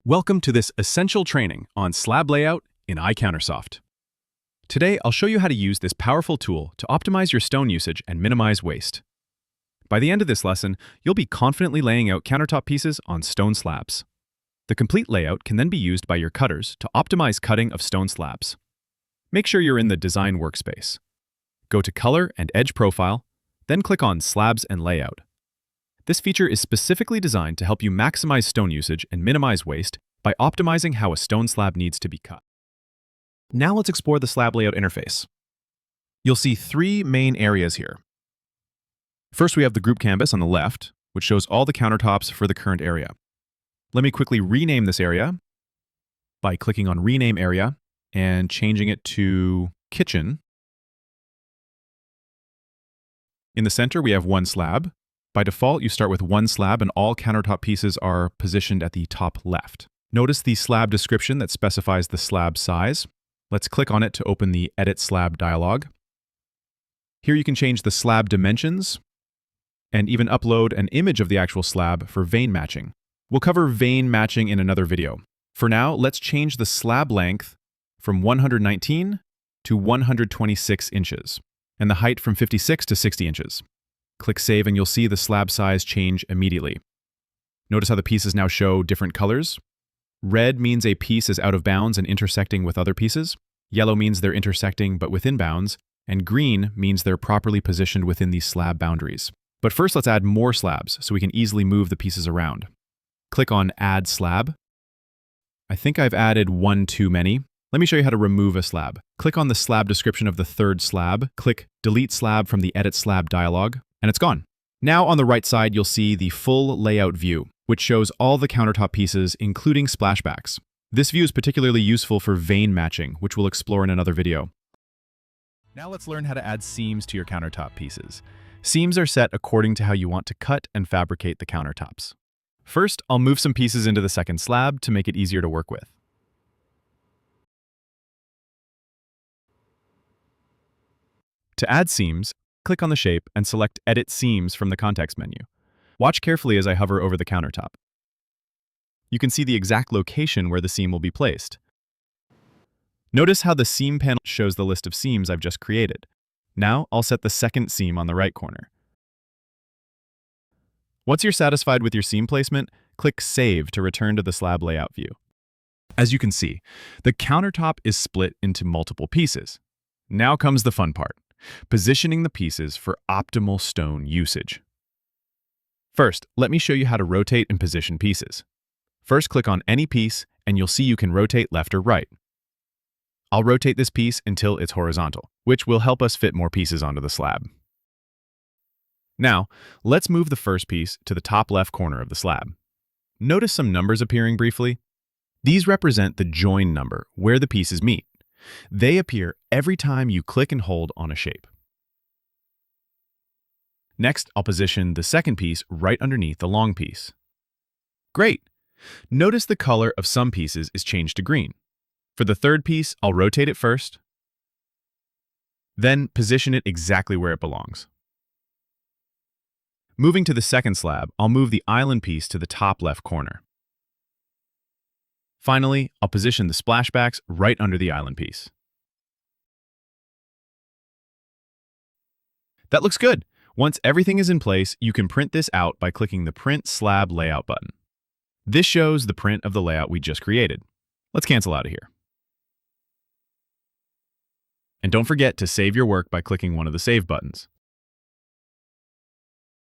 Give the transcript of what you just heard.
Welcome to this essential training on slab layout in iCounterSoft. Today, I'll show you how to use this powerful tool to optimize your stone usage and minimize waste. By the end of this lesson, you'll be confidently laying out countertop pieces on stone slabs. The complete layout can then be used by your cutters to optimize cutting of stone slabs. Make sure you're in the Design workspace. Go to Color and Edge Profile, then click on Slabs and Layout. This feature is specifically designed to help you maximize stone usage and minimize waste by optimizing how a stone slab needs to be cut. Now let's explore the slab layout interface. You'll see three main areas here. First, we have the group canvas on the left, which shows all the countertops for the current area. Let me quickly rename this area by clicking on Rename Area and changing it to Kitchen. In the center, we have one slab. By default, you start with one slab and all countertop pieces are positioned at the top left. Notice the slab description that specifies the slab size. Let's click on it to open the Edit Slab dialog. Here you can change the slab dimensions and even upload an image of the actual slab for vein matching. We'll cover vein matching in another video. For now, let's change the slab length from 119 to 126 inches and the height from 56 to 60 inches. Click Save and you'll see the slab size change immediately. Notice how the pieces now show different colors. Red means a piece is out of bounds and intersecting with other pieces. Yellow means they're intersecting but within bounds. And green means they're properly positioned within the slab boundaries. But first, let's add more slabs so we can easily move the pieces around. Click on Add Slab. I think I've added one too many. Let me show you how to remove a slab. Click on the slab description of the third slab. Click Delete Slab from the Edit Slab dialog. And it's gone. Now on the right side, you'll see the full layout view, which shows all the countertop pieces, including splashbacks. This view is particularly useful for vein matching, which we'll explore in another video. Now let's learn how to add seams to your countertop pieces. Seams are set according to how you want to cut and fabricate the countertops. First, I'll move some pieces into the second slab to make it easier to work with. To add seams, click on the shape and select Edit Seams from the context menu. Watch carefully as I hover over the countertop. You can see the exact location where the seam will be placed. Notice how the seam panel shows the list of seams I've just created. Now I'll set the second seam on the right corner. Once you're satisfied with your seam placement, click Save to return to the slab layout view. As you can see, the countertop is split into multiple pieces. Now comes the fun part. Positioning the pieces for optimal stone usage. First, let me show you how to rotate and position pieces. First, click on any piece and you'll see you can rotate left or right. I'll rotate this piece until it's horizontal, which will help us fit more pieces onto the slab. Now, let's move the first piece to the top left corner of the slab. Notice some numbers appearing briefly. These represent the join number, where the pieces meet. They appear every time you click and hold on a shape. Next, I'll position the second piece right underneath the long piece. Great! Notice the color of some pieces is changed to green. For the third piece, I'll rotate it first, then position it exactly where it belongs. Moving to the second slab, I'll move the island piece to the top left corner. Finally, I'll position the splashbacks right under the island piece. That looks good. Once everything is in place, you can print this out by clicking the Print Slab Layout button. This shows the print of the layout we just created. Let's cancel out of here. And don't forget to save your work by clicking one of the Save buttons.